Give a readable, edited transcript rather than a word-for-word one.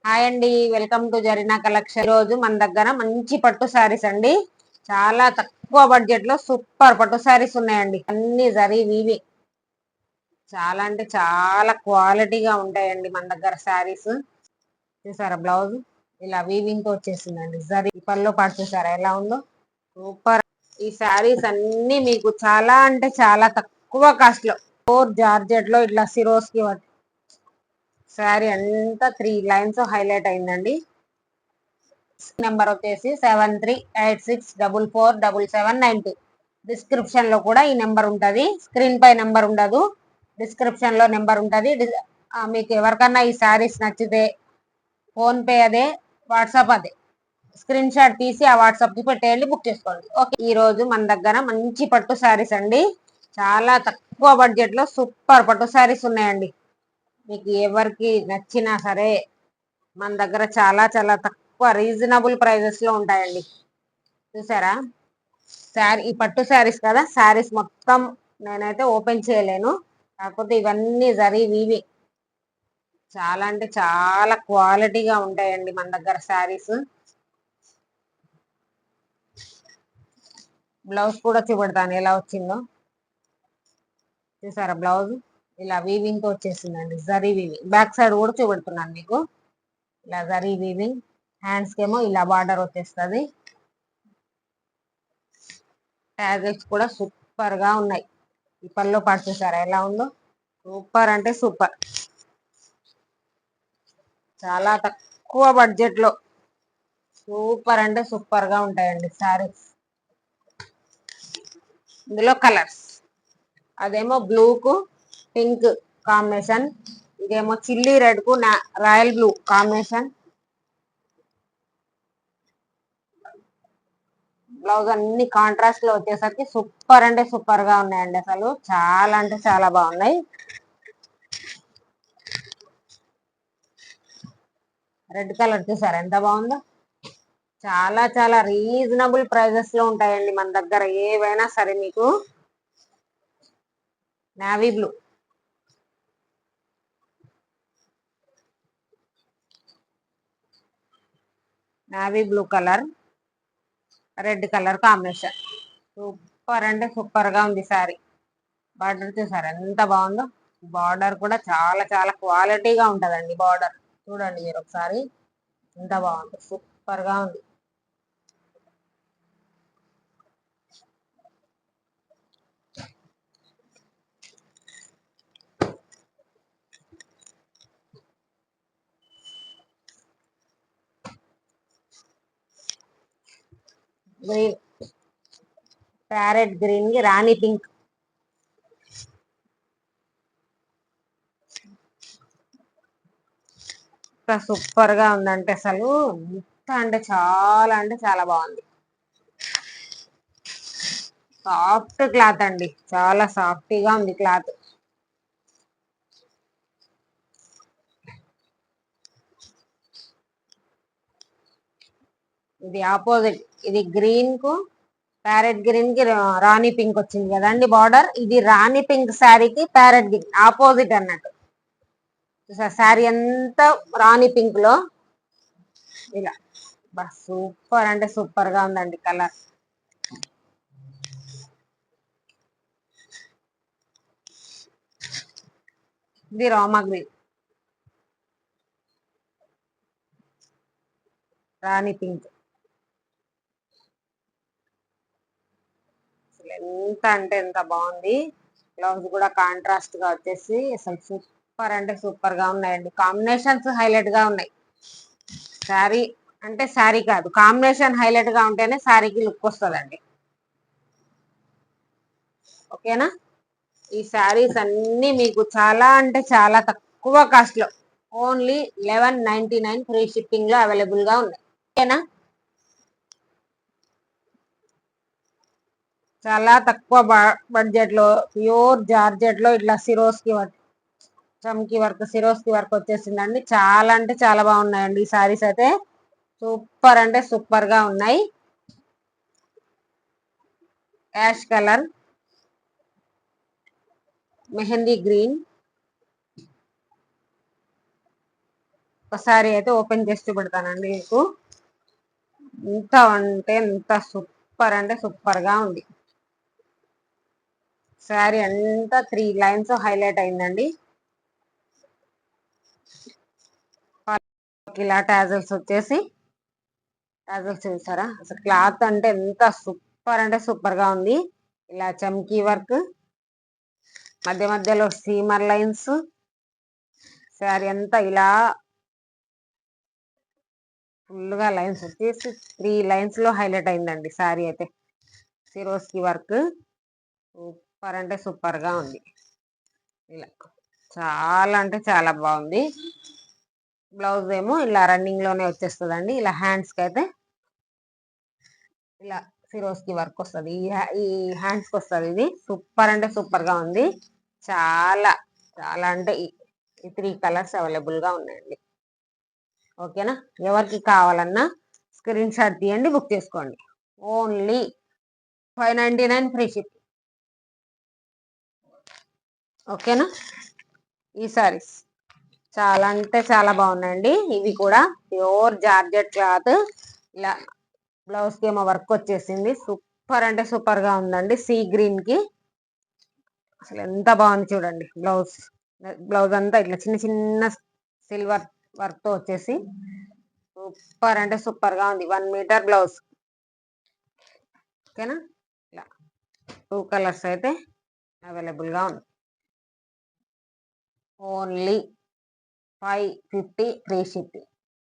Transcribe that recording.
Hi అండి, welcome to Zarina collection. రోజు మన దగ్గర మంచి పట్టు శారీస్ అండి. చాలా తక్కువ బడ్జెట్ లో సూపర్ పట్టు శారీస్ ఉన్నాయండి. అన్ని జరీ వీవి చాలా అంటే చాలా క్వాలిటీగా ఉంటాయండి మన దగ్గర శారీస్. చూసారా బ్లౌజ్ ఇలా వీవింగ్ తో వచ్చేసిందండి. జరీ పల్లో పాటు చూసారా ఎలా ఉందో, సూపర్. ఈ శారీస్ అన్ని మీకు చాలా అంటే చాలా తక్కువ కాస్ట్ లో జార్జెట్ లో ఇట్లా సిరోస్ కి శారీ అంతా 3 లైన్స్ హైలైట్ అయిందండి. నెంబర్ వచ్చేసి 7386447792. డిస్క్రిప్షన్ లో కూడా ఈ నెంబర్ ఉంటది. స్క్రీన్ పై నెంబర్ ఉండదు, డిస్క్రిప్షన్ లో నెంబర్ ఉంటది. మీకు ఎవరికన్నా ఈ శారీస్ నచ్చితే ఫోన్ పే అదే, వాట్సాప్ అదే, స్క్రీన్ షాట్ తీసి ఆ వాట్సాప్ కి పెట్టేయండి, బుక్ చేసుకోండి. ఓకే, ఈ రోజు మన దగ్గర మంచి పట్టు శారీస్ అండి. చాలా తక్కువ బడ్జెట్ లో సూపర్ పట్టు శారీస్ ఉన్నాయండి. మీకు ఎవరికి నచ్చినా సరే మన దగ్గర చాలా చాలా తక్కువ రీజనబుల్ ప్రైజెస్ లో ఉంటాయండి. చూసారా శారీ, ఈ పట్టు శారీస్ కదా, శారీస్ మొత్తం నేనైతే ఓపెన్ చేయలేను, కాకపోతే ఇవన్నీ జరీ వీవి చాలా అంటే చాలా క్వాలిటీగా ఉంటాయండి మన దగ్గర శారీస్. బ్లౌజ్ కూడా చూపెడతాను ఎలా వచ్చిందో. చూసారా బ్లౌజ్ ఇలా వీవింగ్ తో వచ్చేసిందండి. జరీ వీవింగ్ బ్యాక్ సైడ్ కూడా చూపెడుతున్నాను మీకు. ఇలా జరీ వీవింగ్, హ్యాండ్స్ కేమో ఇలా బార్డర్ వచ్చేస్తుంది. ట్యాజెస్ కూడా సూపర్ గా ఉన్నాయి. ఈ పల్లో పాటు చూసారా ఎలా ఉందో, సూపర్ అంటే సూపర్. చాలా తక్కువ బడ్జెట్ లో సూపర్ అంటే సూపర్ గా ఉంటాయండి శారీస్. ఇందులో కలర్స్, అదేమో బ్లూ కు పింక్ కాంబినేషన్, ఇదేమో చిల్లీ రెడ్ కు రాయల్ బ్లూ కాంబినేషన్. బ్లౌజ్ అన్ని కాంట్రాస్ట్ లో వచ్చేసరికి సూపర్ అంటే సూపర్ గా ఉన్నాయండి. అసలు చాలా అంటే చాలా బాగున్నాయి. రెడ్ కలర్ చూసారా ఎంత బాగుందో. చాలా చాలా రీజనబుల్ ప్రైజెస్ లో ఉంటాయండి మన దగ్గర ఏవైనా సరే. మీకు navy blue, navy blue colour, red colour combination. Super అంటే సూపర్ గా ఉంది సారీ. బార్డర్ చూసారా ఎంత బాగుందో. బార్డర్ కూడా చాలా చాలా క్వాలిటీగా ఉంటదండి. బార్డర్ చూడండి మీరు ఒకసారి, ఎంత బాగుంది, సూపర్ గా ఉంది. గ్రీన్, ప్యారెట్ గ్రీన్ కి రాణి పింక్. సూపర్ గా ఉందంటే అసలు ఎంత అంటే చాలా బాగుంది. సాఫ్ట్ క్లాత్ అండి, చాలా సాఫ్టీగా ఉంది క్లాత్. ఇది ఆపోజిట్, ఇది గ్రీన్ కు ప్యారెట్ గ్రీన్ కి రాణి పింక్ వచ్చింది కదండి బార్డర్. ఇది రాణి పింక్ శారీకి ప్యారెట్ గ్రీన్ ఆపోజిట్ అన్నట్టు. శారీ అంతా రాణి పింక్ లో ఇలా సూపర్ అంటే సూపర్ గా ఉందండి కలర్. ఇది రామా గ్రీన్, రాణి పింక్. ఎంత అంటే ఎంత బాగుంది. బ్లౌజ్ కూడా కాంట్రాస్ట్ గా వచ్చేసి అసలు సూపర్ అంటే సూపర్ గా ఉన్నాయండి. కాంబినేషన్స్ హైలైట్ గా ఉన్నాయి. శారీ అంటే శారీ కాదు, కాంబినేషన్ హైలైట్ గా ఉంటేనే శారీకి లుక్ వస్తుందండి. ఓకేనా, ఈ శారీస్ అన్ని మీకు చాలా అంటే చాలా తక్కువ కాస్ట్ లో ఓన్లీ 1199 ఫ్రీ షిప్పింగ్ లో అవైలబుల్ గా ఉన్నాయి. ఓకేనా, చాలా తక్కువ బడ్జెట్ లో ప్యూర్ జార్జెట్ లో ఇట్లా సిరోస్ కి వర్క్, చమ్కీ వర్క్, సిరోస్ కి వర్క్ వచ్చేసిందండి. చాలా అంటే చాలా బాగున్నాయండి ఈ సారీస్ అయితే. సూపర్ అంటే సూపర్ గా ఉన్నాయి. యాష్ కలర్, మెహందీ గ్రీన్, ఒకసారి అయితే ఓపెన్ చేసి చూపెడతానండి మీకు. ఎంత అంటే ఎంత సూపర్ అంటే సూపర్ గా ఉంది. శారీ అంతా 3 లైన్స్ హైలైట్ అయిందండి. ఇలా టాజల్స్ వచ్చేసి టాజల్స్ చూసారా, అసలు క్లాత్ అంటే ఎంత సూపర్ అంటే సూపర్ గా ఉంది. ఇలా చమ్కీ వర్క్, మధ్య మధ్యలో సీమర్ లైన్స్, శారీ అంతా ఇలా ఫుల్ గా లైన్స్ వచ్చేసి 3 లైన్స్ లో హైలైట్ అయిందండి శారీ అయితే. సిరోస్కి వర్క్ సూపర్ అంటే సూపర్ గా ఉంది. ఇలా చాలా అంటే చాలా బాగుంది. బ్లౌజ్ ఏమో ఇలా రన్నింగ్ లోనే వచ్చేస్తుందండి. ఇలా హ్యాండ్స్ కి అయితే ఇలా సిరోస్కి వర్క్ వస్తుంది. ఈ హ్యాండ్స్ కి వస్తుంది. ఇది సూపర్ అంటే సూపర్ గా ఉంది. చాలా చాలా అంటే ఈ 3 కలర్స్ అవైలబుల్ గా ఉన్నాయండి. ఓకేనా, ఎవరికి కావాలన్నా స్క్రీన్ షాట్ తీయండి, బుక్ చేసుకోండి. Only 599 free ship. ఓకేనా, ఈ సారీస్ చాలా అంటే చాలా బాగున్నాయండి. ఇవి కూడా ప్యూర్ జార్జెట్ క్లాత్. ఇలా బ్లౌజ్ కి ఏమో వర్క్ వచ్చేసింది. సూపర్ అంటే సూపర్ గా ఉందండి. సీ గ్రీన్ కి అసలు ఎంత బాగుంది చూడండి. బ్లౌజ్ అంతా ఇట్లా చిన్న చిన్న సిల్వర్ వర్క్ తో వచ్చేసి సూపర్ అంటే సూపర్ గా ఉంది. 1 మీటర్ బ్లౌజ్. ఓకేనా, ఇలా 2 కలర్స్ అయితే అవైలబుల్ గా ఉంది. Only 550 free shipping.